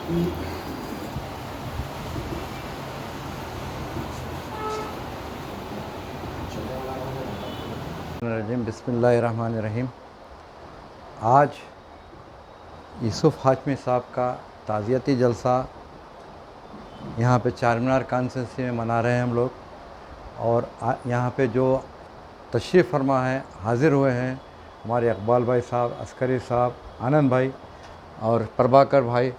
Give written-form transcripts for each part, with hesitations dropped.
बिस्मिल्लाहिर्रहमानिर्रहीम। आज यूसुफ हाशमी साहब का ताज़ियती जलसा यहाँ पे चारमीनार कॉन्स्टिट्यूंसी में मना रहे हैं हम लोग। और यहाँ पे जो तशरीफ़ फरमा है, हाज़िर हुए हैं हमारे इकबाल भाई साहब, अस्करी साहब, आनंद भाई और प्रभाकर भाई,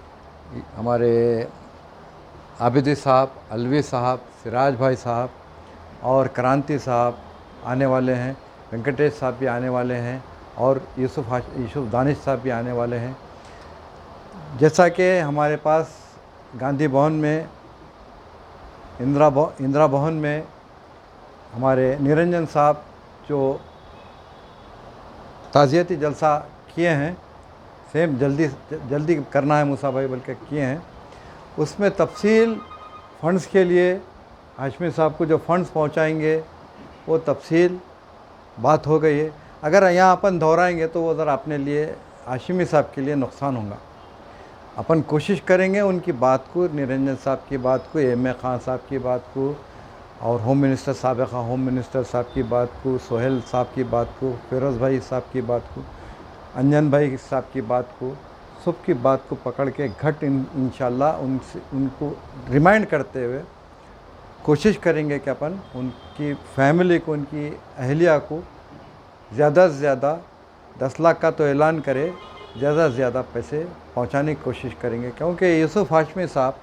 हमारे आबिदी साहब, अलवी साहब, सिराज भाई साहब और क्रांति साहब आने वाले हैं, वेंकटेश साहब भी आने वाले हैं और यूसुफ दानिश साहब भी आने वाले हैं। जैसा कि हमारे पास गांधी भवन में, इंदिरा भवन में हमारे निरंजन साहब जो ताज़ियती जलसा किए हैं, सेम जल्दी करना है मूसा भाई बल्कि किए हैं, उसमें तफसील फ़ंड्स के लिए हाशमी साहब को जो फ़ंड्स पहुंचाएंगे वो तफसील बात हो गई है। अगर यहाँ अपन दोहराएंगे तो वो ज़रा अपने लिए, हाशमी साहब के लिए नुकसान होगा। अपन कोशिश करेंगे उनकी बात को, निरंजन साहब की बात को, एम खान साहब की बात को और होम मिनिस्टर साबिक़ा होम मिनिस्टर साहब की बात को, सोहेल साहब की बात को, फिरोज़ भाई साहब की बात को, अंजन भाई साहब की बात को, सब की बात को पकड़ के इंशाल्लाह उनको रिमाइंड करते हुए कोशिश करेंगे कि अपन उनकी फैमिली को, उनकी अहलिया को ज़्यादा से ज़्यादा 10 लाख का तो ऐलान करे, ज़्यादा से ज़्यादा पैसे पहुंचाने की कोशिश करेंगे। क्योंकि यूसुफ हाशमी साहब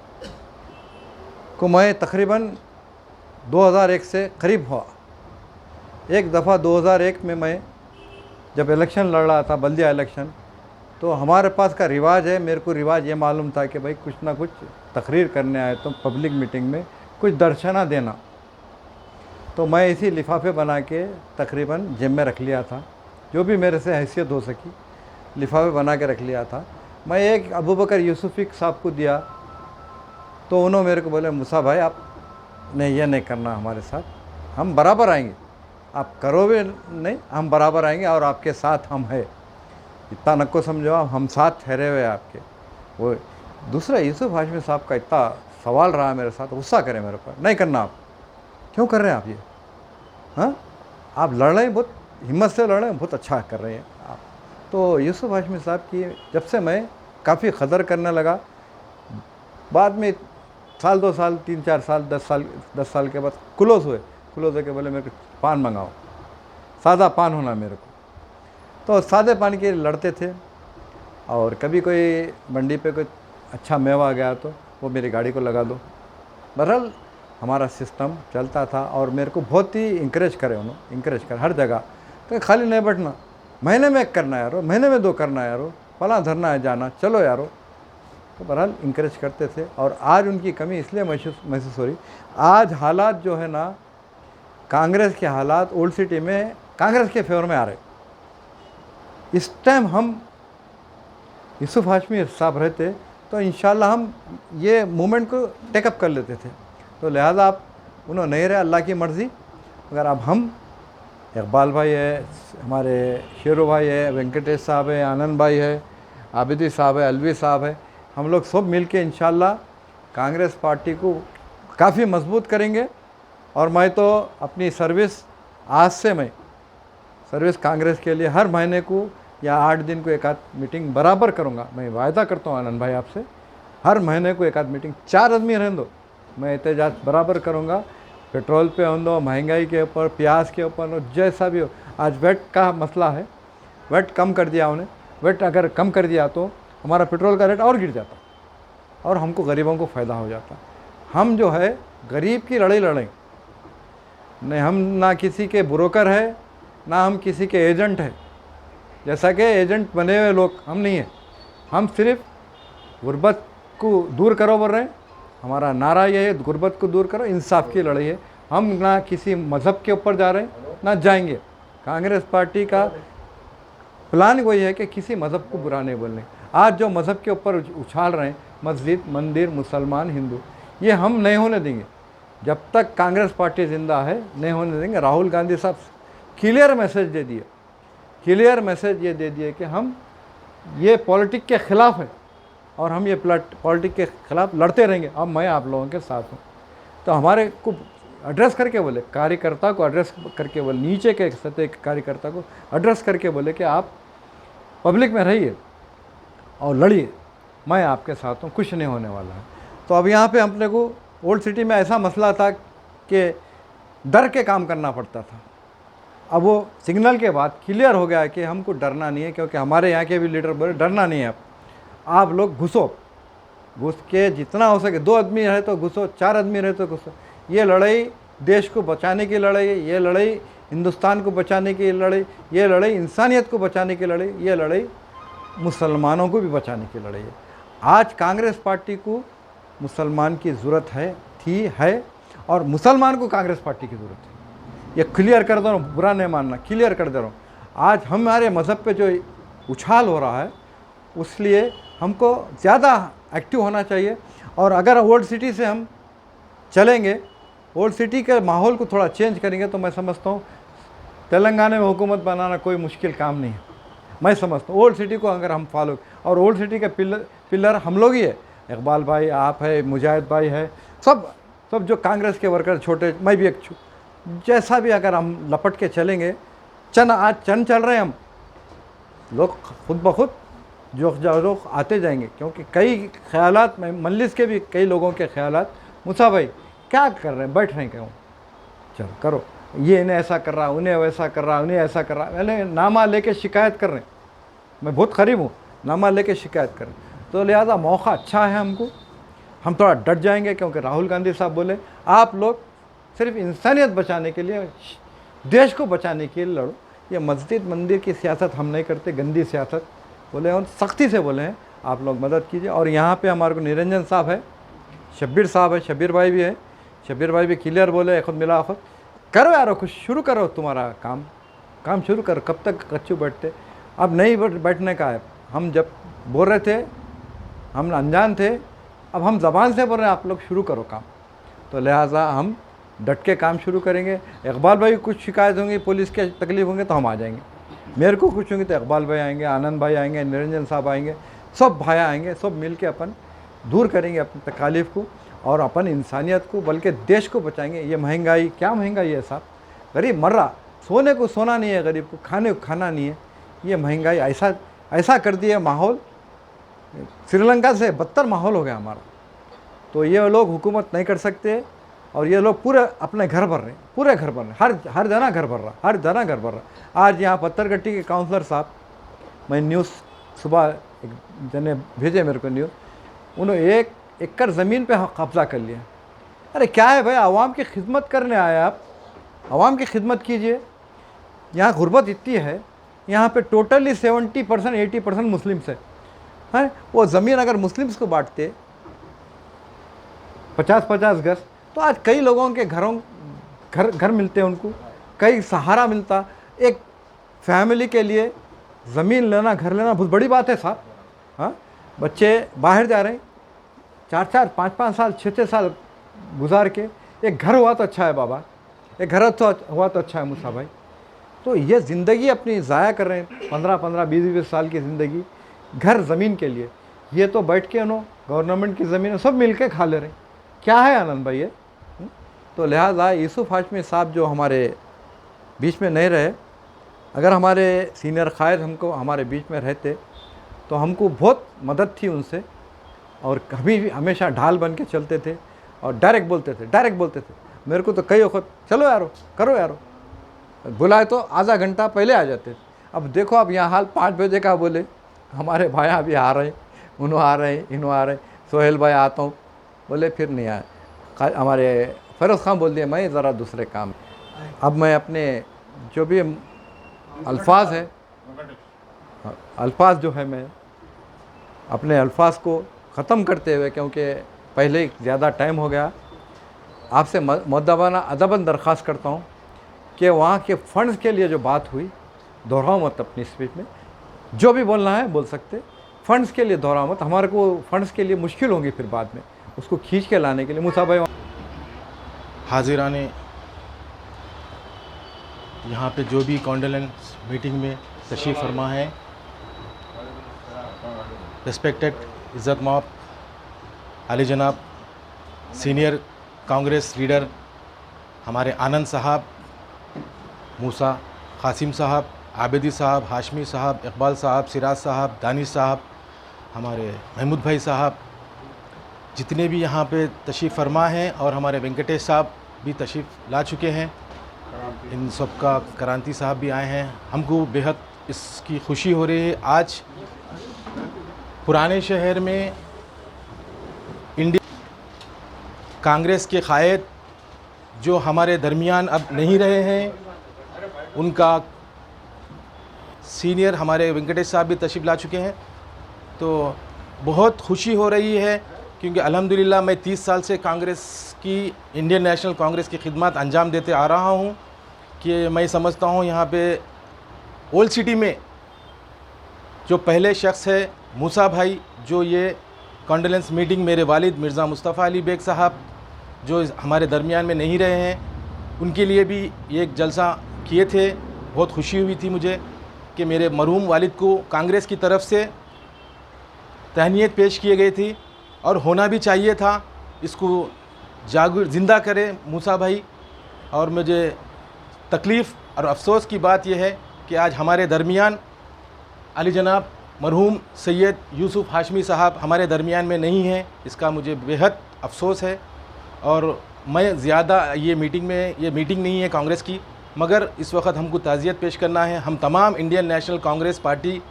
को मैं तकरीबन 2001 से करीब हुआ। एक दफ़ा 2001 में मैं जब इलेक्शन लड़ रहा था, बल्दिया इलेक्शन, तो हमारे पास का रिवाज है, मेरे को रिवाज ये मालूम था कि भाई कुछ ना कुछ तकरीर करने आए तो पब्लिक मीटिंग में कुछ दर्शना देना। तो मैं इसी लिफाफे बना के तकरीबन जेब में रख लिया था, जो भी मेरे से हैसियत हो सकी लिफाफे बना के रख लिया था। मैं एक अबू बकर यूसुफ़ी साहब को दिया तो उन्होंने मेरे को बोले, मूसा भाई आप नहीं, ये नहीं करना हमारे साथ, हम बराबर आएंगे, आप करो भी नहीं, हम बराबर आएंगे और आपके साथ हम है, इतना नको समझो, हम साथ ठहरे हुए आपके। वो दूसरा यूसुफ हाशमी साहब का इतना सवाल रहा मेरे साथ, गुस्सा करे मेरे पर, नहीं करना, आप क्यों कर रहे हैं आप ये? हाँ, आप लड़ रहे हैं, बहुत हिम्मत से लड़ रहे हैं, बहुत अच्छा कर रहे हैं आप। तो यूसुफ हाशमी साहब की जब से मैं काफ़ी कदर करने लगा, बाद में साल 2 साल 3-4 साल 10 साल के बाद क्लोज़ हो के बोले मेरे को पान मंगाओ, सादा पान होना मेरे को। तो सादे पान के लड़ते थे और कभी कोई मंडी पे कोई अच्छा मेवा आ गया तो वो मेरी गाड़ी को लगा दो। बहरहाल हमारा सिस्टम चलता था और मेरे को बहुत ही इंकरेज करे उन्होंने, इंकरेज कर हर जगह, तो खाली नहीं बैठना, महीने में 1 करना है यारो, महीने में 2 करना है यारो, फला धरना है जाना, चलो यारो। तो बहरहाल इंकरेज करते थे। और आज उनकी कमी इसलिए महसूस हो रही, आज हालात जो है ना, कांग्रेस के हालात ओल्ड सिटी में कांग्रेस के फेवर में आ रहे। इस टाइम हम यूसुफ हाशमी साहब रहते तो इंशाल्लाह हम ये मूवमेंट को टेकअप कर लेते थे। तो लिहाजा आप उन्होंने नहीं रहे, अल्लाह की मर्ज़ी। अगर अब हम, इकबाल भाई है, हमारे शेरू भाई है, वेंकटेश साहब है, आनंद भाई है, आबिदी साहब है, अलवी साहब है, हम लोग सब मिल के इंशाल्लाह कांग्रेस पार्टी को काफ़ी मजबूत करेंगे। और मैं तो अपनी सर्विस, आज से मैं सर्विस कांग्रेस के लिए हर महीने को या 8 दिन को 1 आध मीटिंग बराबर करूँगा। मैं वायदा करता हूँ आनंद भाई आपसे, हर महीने को 1 आध मीटिंग, 4 आदमी रहने दो, मैं एहतजाज बराबर करूँगा। पेट्रोल पे हों दो, महंगाई के ऊपर, प्याज के ऊपर, जैसा भी हो। आज वेट का मसला है, वेट कम कर दिया उन्हें, वेट अगर कम कर दिया तो हमारा पेट्रोल का रेट और गिर जाता और हमको गरीबों को फ़ायदा हो जाता। हम जो है गरीब की लड़ाई लड़ें नहीं, हम ना किसी के ब्रोकर है, ना हम किसी के एजेंट है। जैसा कि एजेंट बने हुए लोग हम नहीं हैं, हम सिर्फ गुर्बत को दूर करो बोल रहे हैं। हमारा नारा ये है, गुर्बत को दूर करो, इंसाफ की लड़ाई है। हम ना किसी मज़हब के ऊपर जा रहे हैं, ना जाएंगे। कांग्रेस पार्टी का प्लान वही है कि किसी मज़हब को बुरा नहीं बोलने। आज जो मज़हब के ऊपर उछाल रहे हैं, मस्जिद, मंदिर, मुसलमान, हिंदू, ये हम नहीं होने देंगे। जब तक कांग्रेस पार्टी ज़िंदा है नहीं होने देंगे। राहुल गांधी साहब क्लियर मैसेज दे दिए, क्लियर मैसेज ये दे दिए कि हम ये पॉलिटिक के ख़िलाफ़ है। और हम ये पॉलिटिक्स के ख़िलाफ़ लड़ते रहेंगे, अब मैं आप लोगों के साथ हूँ। तो हमारे को एड्रेस करके बोले, कार्यकर्ता को एड्रेस करके बोले, नीचे के सतह के कार्यकर्ता को एड्रेस करके बोले कि आप पब्लिक में रहिए और लड़िए, मैं आपके साथ हूँ, कुछ नहीं होने वाला है। तो अब यहाँ पे अपने को ओल्ड सिटी में ऐसा मसला था कि डर के काम करना पड़ता था। अब वो सिग्नल के बाद क्लियर हो गया कि हमको डरना नहीं है, क्योंकि हमारे यहाँ के भी लीडर बोले डरना नहीं है, आप लोग घुसो, घुस के जितना हो सके, 2 आदमी रहे तो घुसो, 4 आदमी रहे तो घुसो। ये लड़ाई देश को बचाने की लड़ाई है, ये लड़ाई हिंदुस्तान को बचाने की लड़ाई, ये लड़ाई इंसानियत को बचाने की लड़ाई, ये लड़ाई मुसलमानों को भी बचाने की लड़ाई है। आज कांग्रेस पार्टी को मुसलमान की ज़रूरत है और मुसलमान को कांग्रेस पार्टी की ज़रूरत है। ये क्लियर कर दे रहा हूँ, बुरा नहीं मानना, क्लियर कर दे रहा हूँ। आज हमारे मज़हब पे जो उछाल हो रहा है, उसलिए हमको ज़्यादा एक्टिव होना चाहिए। और अगर ओल्ड सिटी से हम चलेंगे, ओल्ड सिटी के माहौल को थोड़ा चेंज करेंगे, तो मैं समझता हूँ तेलंगाना में हुकूमत बनाना कोई मुश्किल काम नहीं है। मैं समझता हूँ ओल्ड सिटी को अगर हम फॉलो, और ओल्ड सिटी के पिलर हम लोग ही है, इकबाल भाई, आप है, मुजाहिद भाई है, सब जो कांग्रेस के वर्कर, छोटे, मैं भी एक जैसा भी अगर हम लपट के चलेंगे, आज चल रहे हैं हम लोग, खुद ब खुद जो आते जाएंगे। क्योंकि कई ख्यालात, मजलिस के भी कई लोगों के ख्यालात, मूसा भाई क्या कर रहे हैं, बैठ रहे हैं क्यों, चलो करो, ये इन्हें ऐसा कर रहा, उन्हें वैसा कर रहा, उन्हें ऐसा कर रहा, पहले नामा लेके शिकायत कर रहे हैं। मैं बहुत करीब हूँ, नामा लेके शिकायत कर रहे हैं। तो लिहाजा मौका अच्छा है हमको, हम थोड़ा डट जाएंगे, क्योंकि राहुल गांधी साहब बोले आप लोग सिर्फ इंसानियत बचाने के लिए, देश को बचाने के लिए लड़ो, ये मस्जिद मंदिर की सियासत हम नहीं करते, गंदी सियासत बोले, और सख्ती से बोले हैं आप लोग मदद कीजिए। और यहाँ पे हमारे को निरंजन साहब है, शब्बीर साहब है, शब्बीर भाई भी है, शब्बीर भाई भी क्लियर बोले, खुद मिला खुद करो यारो, कुछ शुरू करो, तुम्हारा काम शुरू करो, कब तक कच्चू बैठते, अब नहीं बैठने का है। हम जब बोल रहे थे, हम अनजान थे, अब हम ज़बान से बोल रहे हैं आप लोग शुरू करो काम। तो लिहाजा हम डट के काम शुरू करेंगे। इकबाल भाई को कुछ शिकायत होंगी, पुलिस के तकलीफ होंगे तो हम आ जाएंगे, मेरे को कुछ होंगी तो इकबाल भाई आएंगे, आनंद भाई आएंगे, निरंजन साहब आएंगे, सब भाई आएंगे, सब मिल के अपन दूर करेंगे अपनी तकालीफ को और अपन इंसानियत को, बल्कि देश को बचाएंगे। ये महंगाई, क्या महंगाई है साहब, गरीब मर रहा, सोने को सोना नहीं है, गरीब को खाने को खाना नहीं है। ये महंगाई ऐसा कर दिया माहौल, श्रीलंका से बदतर माहौल हो गया हमारा। तो ये लोग हुकूमत नहीं कर सकते, और ये लोग पूरे अपने घर भर रहे हैं, पूरे घर भर रहे हैं, हर जना घर भर रहा, हर जना घर भर रहा। आज यहाँ पत्थरगट्टी के काउंसलर साहब, मैं न्यूज़ सुबह एक जने भेजे मेरे को न्यूज़, उन्होंने 1 एकड़ ज़मीन पे कब्ज़ा कर लिया। अरे क्या है भाई, आवाम की खिदमत करने आए आप, आवाम की खिदमत कीजिए। यहाँ गुर्बत इतनी है, यहाँ पे टोटली 70% 80% मुस्लिम्स हैं। वो ज़मीन अगर मुस्लिम्स को बांटते 50-50 गज, तो आज कई लोगों के घर मिलते हैं, उनको कई सहारा मिलता। एक फैमिली के लिए ज़मीन लेना, घर लेना बहुत बड़ी बात है साहब। हाँ, बच्चे बाहर जा रहे हैं, 4-4 5-5 साल 6-6 साल गुजार के, एक घर हुआ तो अच्छा है बाबा, एक घर तो हुआ तो अच्छा है मूसा भाई। तो ये ज़िंदगी अपनी ज़ाया कर रहे हैं, 15-15 20-20 साल की ज़िंदगी घर ज़मीन के लिए। ये तो बैठ के गवर्नमेंट की ज़मीन सब मिल के खा ले रहे हैं, क्या है आनंद भाई ये। तो लिहाजा यूसुफ हाशमी साहब जो हमारे बीच में नहीं रहे, अगर हमारे सीनियर कायद हमको हमारे बीच में रहते तो हमको बहुत मदद थी उनसे, और कभी भी हमेशा ढाल बन के चलते थे और डायरेक्ट बोलते थे। मेरे को तो कई वक्त चलो यारो, करो यारो, बुलाए तो आधा घंटा पहले आ जाते थे। अब देखो, अब यहाँ हाल 5 बजे का बोले, हमारे भाई अभी आ रहे हैं, उन्हों आ रहे हैं, इन्हों आ रहे हैं, सोहेल भाई आता हूँ बोले, फिर नहीं आए। हमारे फ़िरोज़ खान बोल दिया मैं ज़रा दूसरे काम। अब मैं अपने जो भी अल्फाज है, अल्फाज जो है, मैं अपने अल्फाज को ख़त्म करते हुए, क्योंकि पहले ज़्यादा टाइम हो गया, आपसे मुअद्दबाना अदबन दरख्वास्त करता हूँ कि वहाँ के फ़ंड्स के लिए जो बात हुई, दोहराओ मत अपनी स्पीच में, जो भी बोलना है बोल सकते, फ़ंड्स के लिए दोहराओ मत, हमारे को फ़ंड्स के लिए मुश्किल होगी फिर बाद में उसको खींच के लाने के लिए। मूसा भाई, हाजिराने यहाँ पे जो भी कॉन्डोलेंस मीटिंग में तशरीफ़ फरमा है, रिस्पेक्टेड इज़्ज़त मौब आली जनाब सीनियर कांग्रेस लीडर हमारे आनंद साहब, मूसा कासिम साहब, आबिदी साहब, हाशमी साहब, इकबाल साहब, सिराज साहब, दानिश साहब, हमारे महमूद भाई साहब, जितने भी यहाँ पे तशरीफ़ फरमा हैं, और हमारे वेंकटेश साहब भी तशरीफ़ ला चुके हैं। इन सब का क्रांति साहब भी आए हैं। हमको बेहद इसकी खुशी हो रही है। आज पुराने शहर में इंडिया कांग्रेस के कायद जो हमारे दरमियान अब नहीं रहे हैं, उनका सीनियर हमारे वेंकटेश साहब भी तशरीफ़ ला चुके हैं। तो बहुत खुशी हो रही है, क्योंकि अल्हम्दुलिल्लाह मैं 30 साल से कांग्रेस की, इंडियन नेशनल कांग्रेस की खिदमत अंजाम देते आ रहा हूँ। कि मैं समझता हूँ यहाँ पे ओल्ड सिटी में जो पहले शख्स है मूसा भाई, जो ये कॉन्डोलेंस मीटिंग मेरे वालिद मिर्ज़ा मुस्तफ़ा अली बेग साहब जो हमारे दरमियान में नहीं रहे हैं, उनके लिए भी ये एक जलसा किए थे। बहुत खुशी हुई थी मुझे कि मेरे मरहूम वालिद को कांग्रेस की तरफ से तहनीत पेश किए गई थी, और होना भी चाहिए था। इसको ज़िंदा करे मूसा भाई। और मुझे तकलीफ़ और अफसोस की बात यह है कि आज हमारे दरमियान अली जनाब मरहूम सैयद यूसुफ हाशमी साहब हमारे दरमियान में नहीं हैं। इसका मुझे बेहद अफसोस है। और मैं ज़्यादा ये मीटिंग नहीं है कांग्रेस की, मगर इस वक्त हमको ताज़ियत पेश करना है। हम तमाम Indian national Congress party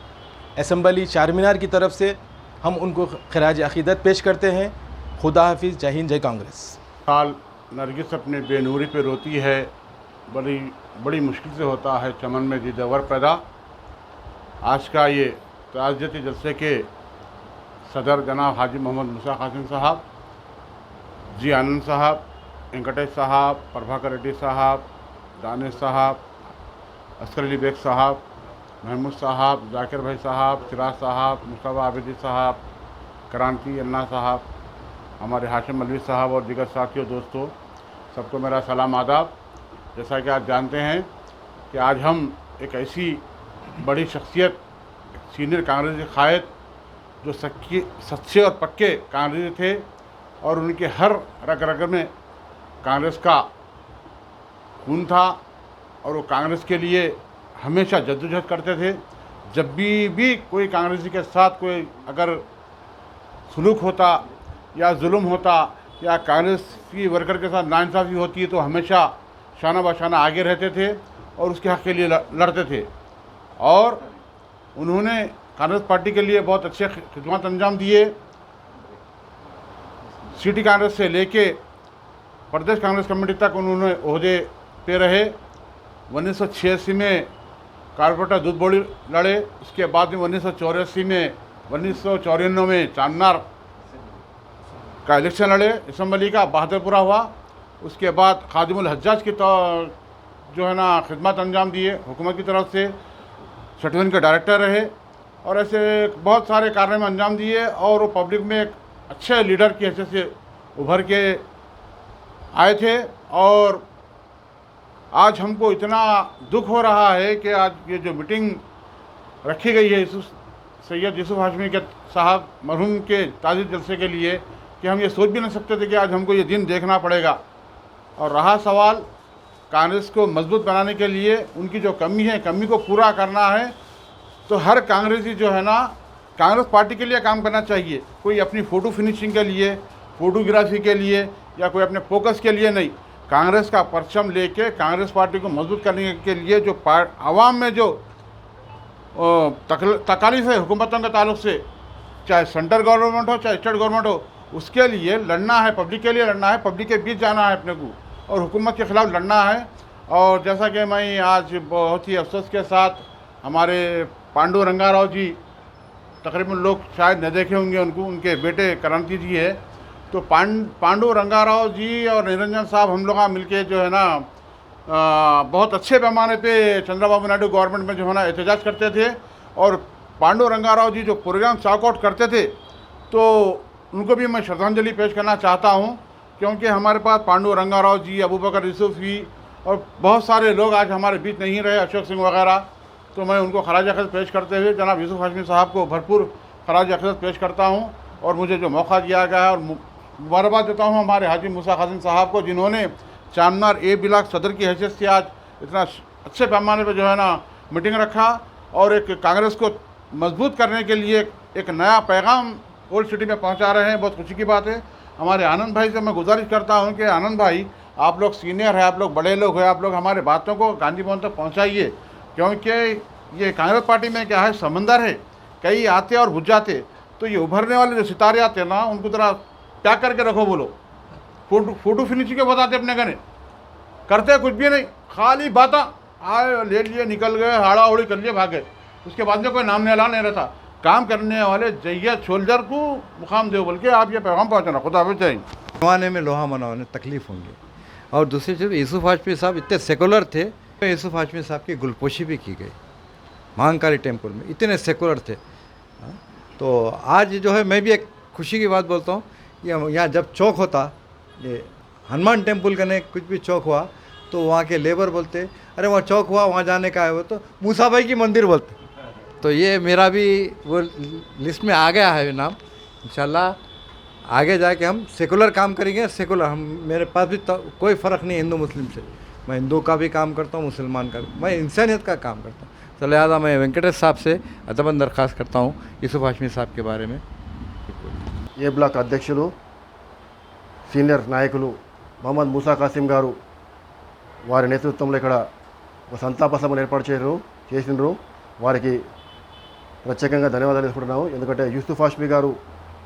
assembly Charminar की तरफ से हम उनको खराज अक़ीदत पेश करते हैं। खुदा हाफिज़, जय हिंद, जय कांग्रेस। साल नरगिस अपने बेनूरी पे रोती है, बड़ी मुश्किल से होता है चमन में दीदावर पैदा। आज का ये ताज़ियती जलसे के सदर जनाब हाजी मोहम्मद मूसा कासिम साहब, जी आनंद साहब, वेंकटेश साहब, प्रभाकर रेड्डी साहब, दानिश साहब, अस्कर अली बेग साहब, महमूद साहब, जाकिर भाई साहब, सिराज साहब, मुस्तफ़ा आबिदी साहब, क्रांति अन्ना साहब, हमारे हाशिम मलवी साहब और दीगर साथियों, दोस्तों, सबको मेरा सलाम आदाब। जैसा कि आप जानते हैं कि आज हम एक ऐसी बड़ी शख्सियत, सीनियर कांग्रेसी कायद, जो सच्चे और पक्के कांग्रेसी थे और उनके हर रग रग में कांग्रेस का खून था, और वो कांग्रेस के लिए हमेशा जद्दोजहद करते थे। जब भी कोई कांग्रेसी के साथ कोई अगर सलूक होता या जुल्म होता या कांग्रेस की वर्कर के साथ नाइंसाफ़ी होती है, तो हमेशा शाना बशाना आगे रहते थे और उसके हक़ के लिए लड़ते थे। और उन्होंने कांग्रेस पार्टी के लिए बहुत अच्छे खिदमत अंजाम दिए। सिटी कांग्रेस से लेके प्रदेश कांग्रेस कमेटी तक उन्होंने ओहदे पे रहे। 1986 में कॉर्पोरेटर दूध बोर्ड लड़े। उसके बाद में 1994 में चांदनार का इलेक्शन लड़े, असम्बली का बहादुरपुरा हुआ। उसके बाद खादिमुल हज्जाज की जो है ना खिदमत अंजाम दिए हुकूमत की तरफ से, सटवन के डायरेक्टर रहे, और ऐसे बहुत सारे कार्य में अंजाम दिए। और वो पब्लिक में एक अच्छे लीडर की हैसियत से उभर के आए थे। और आज हमको इतना दुख हो रहा है कि आज ये जो मीटिंग रखी गई है सैयद यूसुफ हाशमी के साहब मरहूम के ताज़ियत जलसे के लिए, कि हम ये सोच भी नहीं सकते थे कि आज हमको ये दिन देखना पड़ेगा। और रहा सवाल कांग्रेस को मजबूत बनाने के लिए, उनकी जो कमी है, कमी को पूरा करना है, तो हर कांग्रेसी जो है ना कांग्रेस पार्टी के लिए काम करना चाहिए। कोई अपनी फ़ोटो फिनिशिंग के लिए, फ़ोटोग्राफी के लिए या कोई अपने फोकस के लिए नहीं। कांग्रेस का परचम लेके कांग्रेस पार्टी को मजबूत करने के लिए जो आवाम में जो तकालीफ है हुकूमतों के ताल्लुक़ से, चाहे सेंट्रल गवर्नमेंट हो चाहे स्टेट गवर्नमेंट हो, उसके लिए लड़ना है, पब्लिक के लिए लड़ना है, पब्लिक के बीच जाना है अपने को, और हुकूमत के ख़िलाफ़ लड़ना है। और जैसा कि मैं आज बहुत ही अफसोस के साथ हमारे पांडु रंगाराव जी, तकरीबन लोग शायद न देखे होंगे उनको, उनके बेटे क्रांति जी है, तो पांडु रंगाराव जी और निरंजन साहब हम लोग मिलके जो है ना बहुत अच्छे पैमाने पे चंद्रबाबू नायडू गवर्नमेंट में जो है ना एहतजाज करते थे। और पांडु रंगाराव जी जो प्रोग्राम चॉकआउट करते थे, तो उनको भी मैं श्रद्धांजलि पेश करना चाहता हूँ, क्योंकि हमारे पास पांडु रंगाराव जी, अबू बकर यूसुफ़ी और बहुत सारे लोग आज हमारे बीच नहीं रहे, अशोक सिंह वगैरह। तो मैं उनको खराज अक़ीदत पेश करते हुए जनाब यूसुफ हाशमी साहब को भरपूर खराज अक़ीदत पेश करता हूँ। और मुझे जो मौका दिया गया है, और मुबारकबाद देता हूँ हमारे हाजी मूसा कासिम साहब को, जिन्होंने चारमीनार ए ब्लॉक सदर की हैसियत से आज इतना अच्छे पैमाने पर जो है ना मीटिंग रखा और एक कांग्रेस को मजबूत करने के लिए एक नया पैगाम ओल्ड सिटी में पहुंचा रहे हैं। बहुत खुशी की बात है। हमारे आनंद भाई से मैं गुजारिश करता हूं कि आनंद भाई, आप लोग सीनियर हैं, आप लोग बड़े लोग हैं, आप लोग हमारे बातों को गांधी भवन तक पहुंचाइए, क्योंकि ये कांग्रेस पार्टी में क्या है, समंदर है, कई आते और बुझ जाते। तो ये उभरने वाले जो सितारे आते हैं ना, उनको ज़रा पैक करके रखो। बोलो फोटो फिनिशिंग के बताते अपने गने, करते कुछ भी नहीं, खाली बातें आए ले लिए निकल गए, हाड़ा उड़ी कर लिए भाग गए। उसके बाद में कोई नाम निहला नहीं रहता। काम करने वाले जैयत सोल्जर को मुकाम दो, बोल के आप ये पैगाम पहुँचाना। खुदा हाफिज़। जमाने में लोहा मनाने तकलीफ़ होंगी। और दूसरी चीज़, यूसुफ हाशमी साहब इतने सेकुलर थे, यूसुफ हाशमी साहब की गुलपोशी भी की गई महाकाली टेम्पल में, इतने सेकुलर थे। तो आज जो है, मैं भी एक खुशी की बात बोलता हूँ, यहाँ जब चौक होता, ये हनुमान टेम्पल का नहीं, कुछ भी चौक हुआ तो वहाँ के लेबर बोलते, अरे वहाँ चौक हुआ, वहाँ जाने का है, वो तो मूसा भाई की मंदिर बोलते। तो ये मेरा भी वो लिस्ट में आ गया है नाम। इंशाल्लाह आगे जाके हम सेकुलर काम करेंगे। सेकुलर हम, मेरे पास भी तो कोई फ़र्क नहीं हिंदू मुस्लिम से। मैं हिंदू का भी काम करता हूँ, मुसलमान का भी, मैं इंसानियत का काम करता हूँ। तो लिहाजा मैं वेंकटेश साहब से अदबन दरख्वास्त करता हूँ यूसुफ हाशमी साहब के बारे में। ఏ బ్లాక్ అధ్యక్షులు సీనియర్ నాయకులు మహమ్మద్ మూసా కాసిం గారు వారి నేతృత్వంలో ఇక్కడ ఒక సంతాప సభను ఏర్పాటు చేసినారు. వారికి ప్రత్యేకంగా ధన్యవాదాలు తెలుపుకుంటున్నాము. ఎందుకంటే యూసుఫ్ హాష్మీ గారు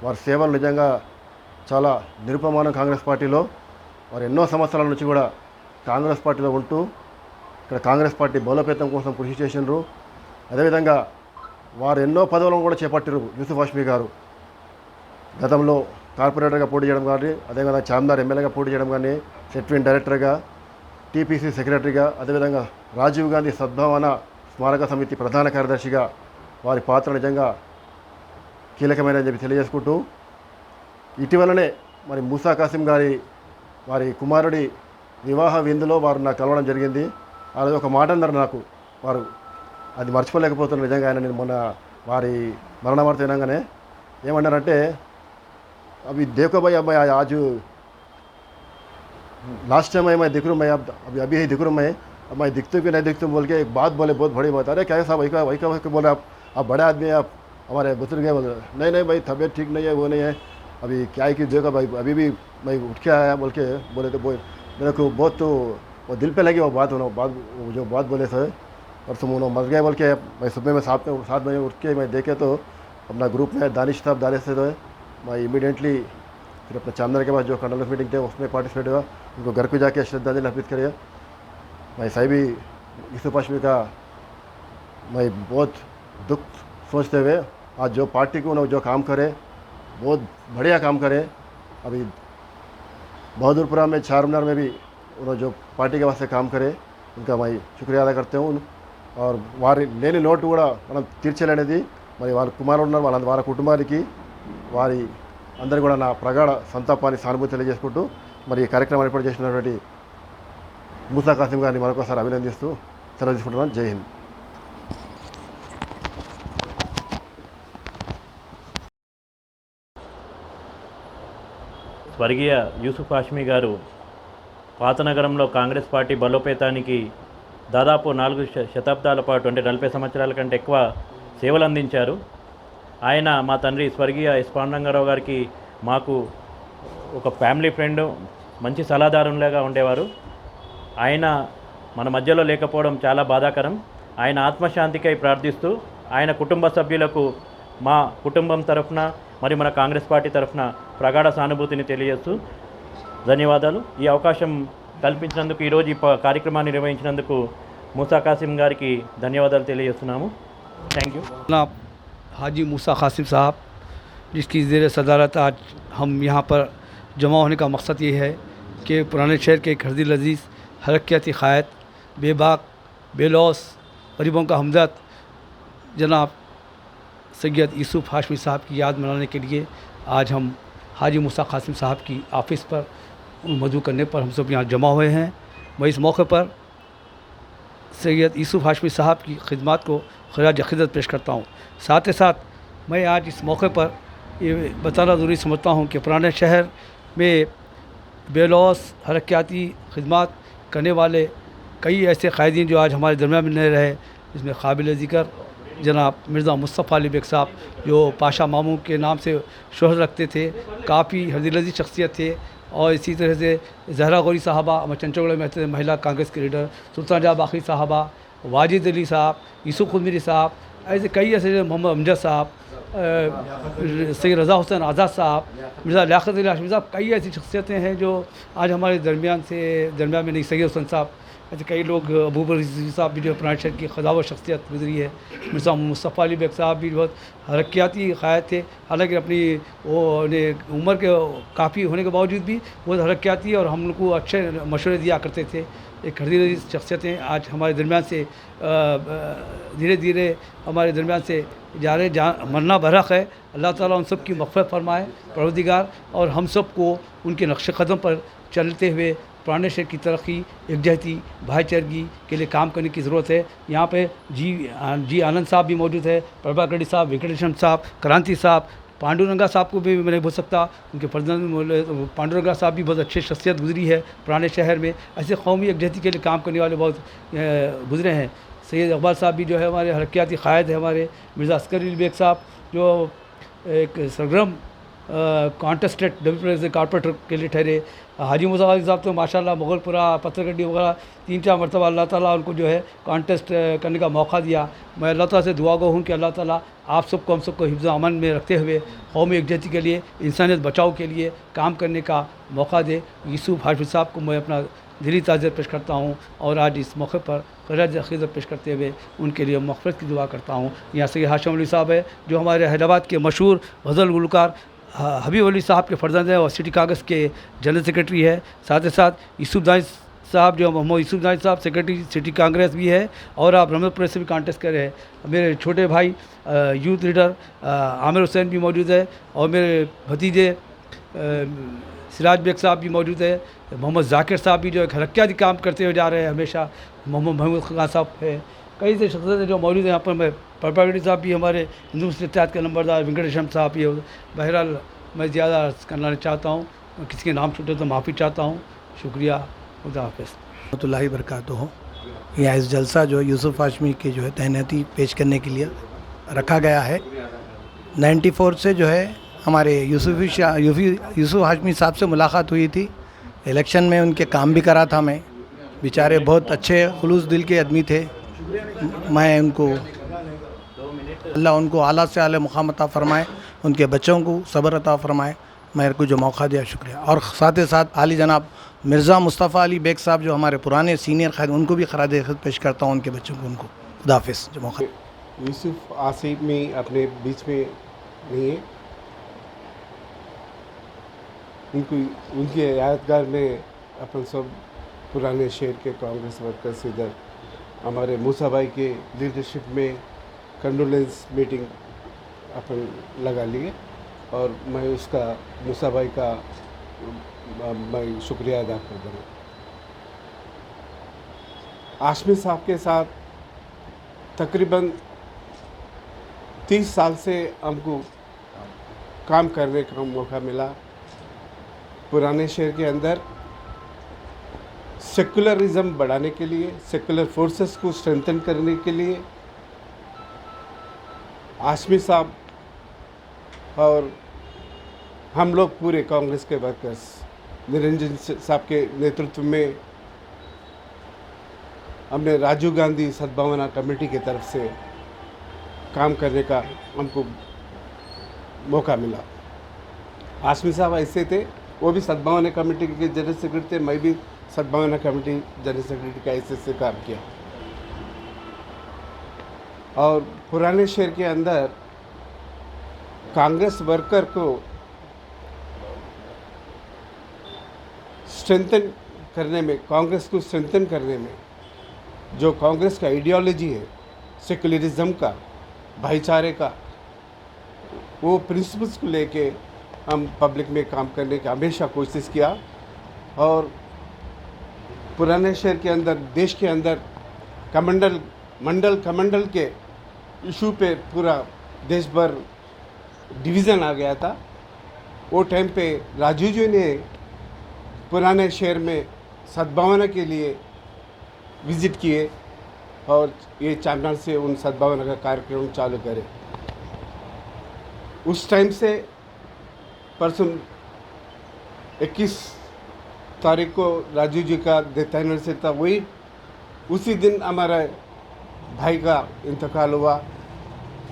వారి సేవలు నిజంగా చాలా నిరుపమానం. కాంగ్రెస్ పార్టీలో వారు ఎన్నో సంవత్సరాల నుంచి కూడా కాంగ్రెస్ పార్టీలో ఉంటూ ఇక్కడ కాంగ్రెస్ పార్టీ బలోపేతం కోసం కృషి చేసినారు. అదేవిధంగా వారు ఎన్నో పదవులను కూడా చేపట్టారు. యూసుఫ్ హాష్మీ గారు గతంలో కార్పొరేటర్గా పోటీ చేయడం కానీ, అదేవిధంగా చార్మినార్ ఎమ్మెల్యేగా పోటీ చేయడం కానీ, సెట్విన్ డైరెక్టర్గా, టీపీసీ సెక్రటరీగా, అదేవిధంగా రాజీవ్ గాంధీ సద్భావన స్మారక సమితి ప్రధాన కార్యదర్శిగా వారి పాత్ర నిజంగా కీలకమైనదని చెప్పి తెలియజేసుకుంటూ, ఇటీవలనే మరి మూసా కాసిం గారి వారి కుమారుడి వివాహ విందులో వారు నాకు కలవడం జరిగింది. ఆ రోజు ఒక మాట అన్నారు నాకు, వారు అది మర్చిపోలేకపోతున్నారు. నిజంగా ఆయన నేను మొన్న వారి మరణ వార్త వినగానే ఏమన్నారంటే, अभी देखो भाई, अब आज लास्ट टाइम मैं दिख रहा हूँ, मैं अब अभी ही दिख रहा हूँ, मैं अब मैं दिखते भी नहीं दिखते बोल के एक बात बोले, बहुत बड़ी बात. अरे क्या साहब, वही का बोले, आप बड़े आदमी हैं, आप हमारे बुजुर्ग हैं. नहीं भाई, तबीयत ठीक नहीं है, वो नहीं है, अभी क्या है कि देखो भाई, अभी भी मैं उठ के आया बोल के बोले. तो मेरे को बहुत तो वो दिल पे लगी वो बात, जो बात बोले थे. और तुम उन्होंने मर गए बोल के मैं सुबह में 7 बजे उठ के मैं देखे तो अपना ग्रुप में दानिश साहब दारे से तो मैं इमीडिएटली फिर अपने चांदर के बाद जो कंडोलेंस मीटिंग थे उसमें पार्टिसिपेट हुआ. उनको घर पे जाके श्रद्धांजलि अर्पित करिए. मैं सही भी यूसुफ हाशमी का मैं बहुत दुख सोचते हुए आज जो पार्टी को उन्होंने जो काम करे, बहुत बढ़िया काम करे. अभी बहादुरपुरा में, चारमीनार में भी उन्होंने जो पार्टी के वास्ते काम करे, उनका मैं शुक्रिया अदा करते हूँ. और वारी लेनी लोటు కూడా మనం తీర్చలేనిది. మరి వాళ్ళ కుమారుడు ఉన్నారు, వాళ్ళ కుటుంబానికి వారి అందరికీ కూడా నా ప్రగాఢ సంతాపాన్ని, సానుభూతి తెలియజేసుకుంటూ మరి ఈ కార్యక్రమం ఏర్పాటు చేసినటువంటి మూసా కాసిం గారిని మరొకసారి అభినందిస్తూ సెలవు తీసుకుంటున్నాను. జై హింద్. స్వర్గీయ యూసుఫ్ హాష్మీ గారు పాతనగరంలో కాంగ్రెస్ పార్టీ బలోపేతానికి దాదాపు 4 శతాబ్దాల పాటు, అంటే 40 సంవత్సరాల కంటే ఎక్కువ సేవలు అందించారు. ఆయన మా తండ్రి స్వర్గీయ ఎస్ పాండురంగారావు గారికి మాకు ఒక ఫ్యామిలీ ఫ్రెండ్, మంచి సలహాదారులాగా ఉండేవారు. ఆయన మన మధ్యలో లేకపోవడం చాలా బాధాకరం. ఆయన ఆత్మశాంతికై ప్రార్థిస్తూ, ఆయన కుటుంబ సభ్యులకు మా కుటుంబం తరఫున మరి మన కాంగ్రెస్ పార్టీ తరఫున ప్రగాఢ సానుభూతిని తెలియజేస్తూ ధన్యవాదాలు. ఈ అవకాశం కల్పించినందుకు, ఈరోజు ఈ కార్యక్రమాన్ని నిర్వహించినందుకు మూసా కాసిం గారికి ధన్యవాదాలు తెలియజేస్తున్నాము. Thank you. हाजी मूसा कासिम साहब, जिसकी ज़ेर सदारत आज हम यहाँ पर जमा होने का मकसद ये है कि पुराने शहर के एक हरदी लजीज़, हरकियाती क़ायद, बेबाक, बेलौस, गरीबों का हमदर्द जनाब सैयद यूसुफ हाशमी साहब की याद मनाने के लिए आज हम हाजी मूसा कासिम साहब की ऑफ़िस पर मदू करने पर हम सब यहाँ जमा हुए हैं. मैं इस मौके पर सैयद यूसुफ हाशमी साहब की खिदमत को खराज अक़ीदत पेश करता हूँ. साथ ही साथ मैं आज इस मौके पर ये बताना ज़रूरी समझता हूँ कि पुराने शहर में बेलौस हरक्याती खिदमत करने वाले कई ऐसे क़ायदीन जो आज हमारे दरमियान में नहीं रहे, इसमें काबिल ज़िक्र जनाब मिर्ज़ा मुस्तफ़ा अली बेग साहब जो पाशा मामू के नाम से शोहरत रखते थे, काफ़ी हरदिल शख्सियत थे। और इसी तरह से जहरा गौरी साहबा हमारे चंचौगढ़ में थे, महिला कांग्रेस के लीडर, सुल्तान जहाँ बाखरी साहबा, वाजिद अली साहब, यूसुफ खुदमिरी साहब, ऐसे कई ऐसे, मोहम्मद अमजद साहब, सैयद रज़ा हुसैन आज़ाद साहब, मिर्ज़ा लियाक़त अली हाशमी साहब, कई ऐसी शख्सियतें हैं जो आज हमारे दरमियान में नहीं। सैयद हुसैन साहब, ऐसे कई लोग, अबू बकर साहब भी जो पुराने शहर की खदावर शख्सियत गुजरी है। मिर्ज़ा मुस्तफ़ा अली बेग साहब भी बहुत हरक्याती क़ायद थे, हालांकि अपनी वो उम्र के काफ़ी होने के बावजूद भी बहुत हरक्याती और हम लोग को अच्छे मशवरे दिया करते थे। एक हरदी शख्सियतें आज हमारे दरमियान से धीरे धीरे हमारे दरमियान से जा रहे, मरना बरक़ है। अल्लाह ताला उन सब की मग़फ़िरत फरमाए परवरदिगार, और हम सब को उनके नक्श कदम पर चलते हुए पुराने शहर की तरक्की, एकजहती, भाईचारगी के लिए काम करने की ज़रूरत है। यहाँ पे जी आनंद साहब भी मौजूद है, प्रभाकरणी साहब, वेंकटेशम साहब, क्रांति साहब, पांडुरंगा साहब को भी मैं नहीं भूल सकता, उनके फर्जंद पांडुरंगा साहब भी बहुत अच्छी शख्सियत गुजरी है पुराने शहर में। ऐसे कौमी एकजहती के लिए काम करने वाले बहुत गुजरे हैं। सैयद इकबाल साहब भी जो है हमारे हरक्याती क़ायद है। हमारे मिर्ज़ा अस्कर अली बेग साहब जो एक सरगर्म कॉन्टेस्टेड डेमोक्रेसी कॉर्पोरेटर के लिए ठहरे। हाजी मूसा खासिम साहब तो माशाल्लाह मुगलपुरा, पत्थरगड्डी वगैरह 3-4 मरतबा अल्लाह ताला उनको जो है कॉन्टेस्ट करने का मौका दिया। मैं अल्लाह ताला से दुआ गो हूँ कि अल्लाह ताला आप सबको, हम सबको हिफ्ज़ अमन में रखते हुए कौमी एकजहती के लिए, इंसानियत बचाव के लिए काम करने का मौका दे। यूसुफ हाफिज़ साहब को मैं अपना दिली ताज़ियत पेश करता हूँ और आज इस मौके पर खराज अक़ीदत पेश करते हुए उनके लिए मग़फ़िरत की दुआ करता हूँ। यहाँ से हाशिम अली साहब है जो हमारे हैदराबाद के मशहूर गज़ल गुलकार हबीब अली साहब के फर्जंद है और सिटी कागज़ के जनरल सेक्रेटरी है। साथ ही साथ यूसुफ दानिश साहब जो मोहम्मद यूसुफ दानिश साहब सेक्रेटरी सिटी कांग्रेस भी है और आप रमज़पुर से भी कॉन्टेस्ट कर रहे हैं। मेरे छोटे भाई यूथ लीडर आमिर हुसैन भी मौजूद है और मेरे भतीजे सिराज बेग साहब भी मौजूद है। मोहम्मद जाकिर साहब भी जो एक हरक्याती काम करते हुए जा रहे हैं हमेशा। मोहम्मद महमूद खान साहब है, कई से शख्सियतें जो मौजूद हैं यहाँ पर। मैं प्रभाकरणी साहब भी हमारे हिंदू मुस्लिम इत्तेहाद के नंबरदार, वेंकटेशम साहब भी। बहरहाल मैं ज़्यादा अर्ज़ करना चाहता हूँ, किसी के नाम छूटे तो माफ़ी चाहता हूँ। शुक्रिया, खुदा हाफ़िज़। रहमतुल्लाहि बरकातुहू। यहाँ इस जलसा जो यूसुफ हाशमी के जो है तैनाती पेश करने के लिए रखा गया है। 94 से जो है हमारे यूसुफ हाशमी साहब से मुलाकात हुई थी। इलेक्शन में उनके काम भी करा था मैं। बेचारे बहुत अच्छे खुलूस दिल के आदमी थे। मैं उनको, अल्लाह उनको आला से आला मुक़ाम अता फ़रमाए, उनके बच्चों को सब्र अता फ़रमाए। मेरे को जो मौका दिया शुक्रिया। और साथ ही साथ आली जनाब मिर्ज़ा मुस्तफ़ा अली बेग साहब जो हमारे पुराने सीनियर क़ायद, उनको भी खराज खिदमत पेश करता हूँ, उनके बच्चों को, उनको खुदा हाफ़िज़। जो मौका यूसुफ आसिफ में अपने बीच में नहीं है, उनके यादगार में अपन सब पुराने शहर के कांग्रेस वर्कर्स इधर हमारे मूसा भाई के लीडरशिप में कंडोलेंस मीटिंग अपन लगा लिए और मैं उसका मूसा भाई का मैं शुक्रिया अदा कर दूँगा। हाशमी साहब के साथ तकरीबन 30 साल से हमको काम करने का मौका मिला। पुराने शहर के अंदर सेकुलरिज्म बढ़ाने के लिए, सेकुलर फोर्सेस को स्ट्रेंथन करने के लिए हाशमी साहब और हम लोग पूरे कांग्रेस के वर्कर्स निरंजन साहब के नेतृत्व में हमने राजीव गांधी सद्भावना कमेटी की तरफ से काम करने का हमको मौका मिला। हाशमी साहब ऐसे थे, वो भी सद्भावना कमेटी के जनरल सेक्रेटरी थे, मैं भी सद्भावना कमेटी जनरल सेक्रेटरी का ऐसे से काम किया। और पुराने शहर के अंदर कांग्रेस वर्कर को स्ट्रेंथन करने में, कांग्रेस को स्ट्रेंथन करने में जो कांग्रेस का आइडियोलॉजी है सेकुलरिज्म का, भाईचारे का, वो प्रिंसिपल्स को लेके हम पब्लिक में काम करने की हमेशा कोशिश किया। और पुराने शहर के अंदर, देश के अंदर मंडल कमंडल के इशू पे पूरा देश भर डिवीज़न आ गया था, वो टाइम पे राजू जी ने पुराने शहर में सद्भावना के लिए विज़िट किए और ये चारमीनार से उन सद्भावना का कार्यक्रम चालू करे। उस टाइम से परसों 21 तारीख को राजू जी का डेथ एनिवर्सरी था, वही उसी दिन हमारा भाई का इंतकाल हुआ।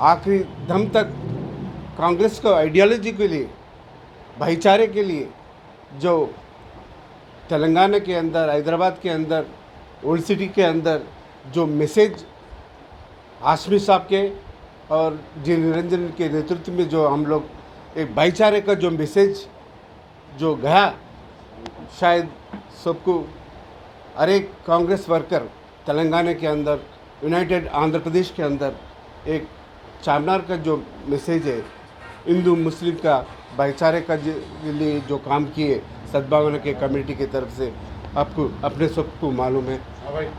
आखिरी दम तक कांग्रेस को आइडियोलॉजी के लिए, भाईचारे के लिए, जो तेलंगाना के अंदर, हैदराबाद के अंदर, ओल्ड सिटी के अंदर जो मैसेज हाशमी साहब के और जी निरंजन के नेतृत्व में जो हम लोग एक भाईचारे का जो मैसेज जो गया, शायद सबको हर एक कांग्रेस वर्कर तेलंगाना के अंदर, यूनाइटेड आंध्र प्रदेश के अंदर एक चारमीनार का जो मैसेज है, हिंदू मुस्लिम का भाईचारे का के लिए जो काम किए सद्भावना के कमेटी की तरफ से, आपको अपने सबको मालूम है।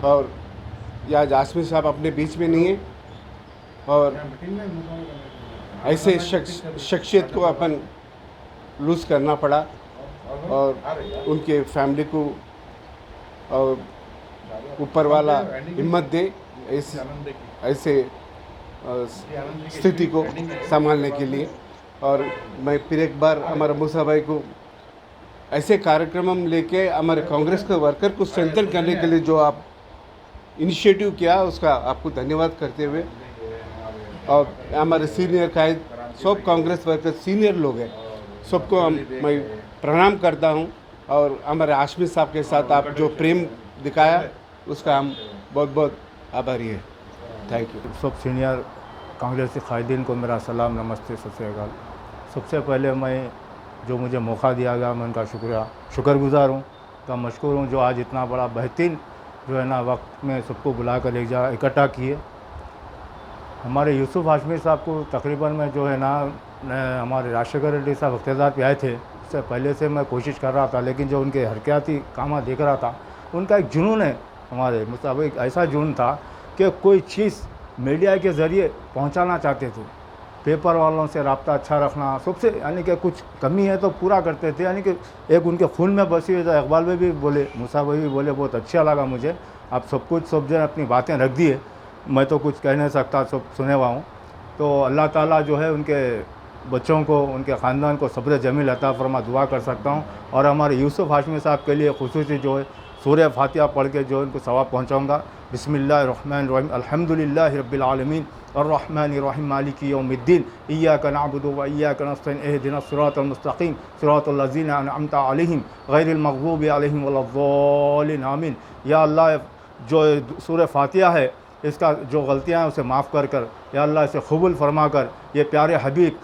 और या हाशमी साहब अपने बीच में नहीं है और ऐसे शख्सियत को अपन लूज़ करना पड़ा और उनके फैमिली को और ऊपर वाला हिम्मत दे ऐसे स्थिति को संभालने के लिए। और मैं फिर एक बार हमारे मूसा भाई को ऐसे कार्यक्रम हम लेके हमारे कांग्रेस के वर्कर को स्ट्रेंथन करने के लिए जो आप इनिशिएटिव किया, उसका आपको धन्यवाद करते हुए, और हमारे सीनियर कायद सब कांग्रेस वर्कर सीनियर लोग हैं, सबको मैं प्रणाम करता हूं। और हमारे हाशमी साहब के साथ आप जो प्रेम दिखाया उसका हम बहुत बहुत आभारी है। Thank you. सब सीनियर कांग्रेसी कायदीन को मेरा सलाम, नमस्ते, सत श्री अकाल। सबसे पहले मैं जो मुझे मौका दिया गया मैं उनका शुक्रगुजार हूँ, तो मशकूर हूँ जो आज इतना बड़ा बेहतरीन जो है ना वक्त में सबको बुला कर एक जगह इकट्ठा किए। हमारे यूसुफ हाशमी साहब को तकरीबन में जो है ना हमारे राजशेखर रेड्डी साहब इख्तियार पे आए थे, उससे पहले से मैं कोशिश कर रहा था, लेकिन जो उनके हरकयाती काम देख रहा था, उनका एक जुनून है हमारे मतलब एक ऐसा जुनून था कि कोई चीज़ मीडिया के ज़रिए पहुंचाना चाहते थे, पेपर वालों से रब्ता अच्छा रखना, सबसे यानी कि कुछ कमी है तो पूरा करते थे, यानी कि एक उनके खून में बसी हुई। इकबाल भाई भी बोले, मूसा भाई भी बोले, बहुत अच्छा लगा मुझे। आप सब जन अपनी बातें रख दिए, मैं तो कुछ कह नहीं सकता, सब सुने हुआ हूँ। तो अल्लाह ताला जो है उनके बच्चों को, उनके ख़ानदान को सब्र जमील अता फरमा दुआ कर सकता हूँ। और हमारे यूसुफ हाशमी साहब के लिए खुसूसी जो है सूरह फातिहा पढ़ के जो उनको सवाब पहुँचाऊँगा। बिस्मिल्लाहिर्रहमानिर्रहीम, अल्हम्दुलिल्लाहि रब्बिल आलमीन, अर्रहमानिर्रहीम, मालिकी यौमिद्दीन, इय्याका नअबुदु व इय्याका नस्तईन, इहदिनस सिरातल मुस्तक़ीम, सिरातल लज़ीना अनअमता अलैहिम, गैरिल मग़ज़ूबि अलैहिम वलद्दालिन, आमीन। या अल्लाह, जो सूरह फातिहा है इसका जो गलतियाँ हैं उसे माफ़ कर या अल्लाह इसे कबूल फरमा कर ये प्यारे हबीब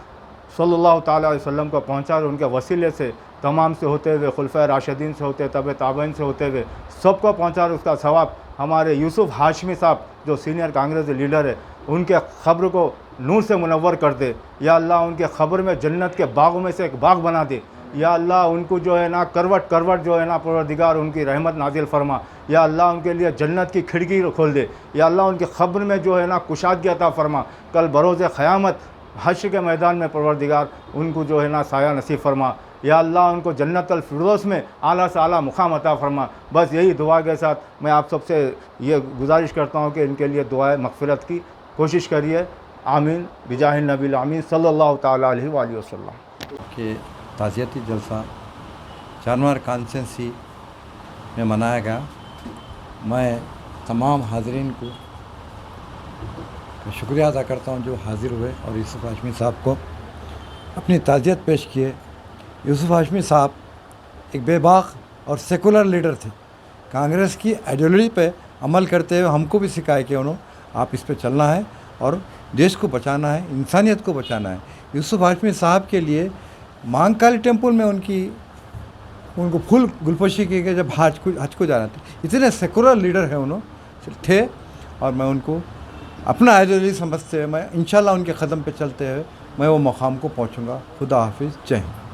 सल्लल्लाहु ताला अलैहि वसल्लम को पहुँचा, उनके वसीले से तमाम से होते हुए, खुलफ़ाए राशिदीन से होते, तबे ताबईन से होते हुए सबको पहुँचा। उसका सवाब हमारे यूसुफ हाशमी साहब जो सीनियर कांग्रेस लीडर है, उनके ख़ब्र को नूर से मुनव्वर कर दे। या अल्लाह उनके ख़ब्र में जन्नत के बागों में से एक बाग बना दे। या अल्लाह उनको जो है ना करवट जो है ना परवरदिगार उनकी रहमत नाजिल फरमा। या अल्लाह उनके लिए जन्नत की खिड़की खोल दे। या अल्लाह उनके ख़ब्र में जो है ना कुशादगी अता फरमा। कल बरोज़ क़यामत हश्र के मैदान में परवरदिगार उनको जो है ना साया नसीब फरमा। या अल्लाह उनको जन्नतुल फिरदौस में आला से आला मुकाम अता फरमा। बस यही दुआ के साथ मैं आप सबसे ये गुजारिश करता हूँ कि इनके लिए दुआए मग़फ़िरत की कोशिश करिए। आमीन बिजाहिन नबील आमीन सल्लल्लाहु ताला अलैहि वसल्लम। कि ताज़ियती जलसा चारमीनार कॉन्स्टिट्यूंसी में मनाया गया। मैं तमाम हाज़रीन को शुक्रिया अदा करता हूँ जो हाज़िर हुए और यूसुफ हाशमी साहब को अपनी ताज़ियत पेश किए। यूसुफ हाशमी साहब एक बेबाक और सेकुलर लीडर थे। कांग्रेस की आइडियोलॉजी पे अमल करते हुए हमको भी सिखाया कि उन्होंने आप इस पे चलना है और देश को बचाना है, इंसानियत को बचाना है। यूसुफ हाशमी साहब के लिए महाकाली टेम्पल में उनको फुल गुलफशी की गई जब हज को जाना था। इतने सेकुलर लीडर हैं उन्होंने थे और मैं उनको अपना आइडियोलॉजी समझते हुए मैं इंशाल्लाह उनके कदम पे चलते हुए मैं वो मकाम को पहुंचूंगा। खुदा हाफिज़, जय हिंद।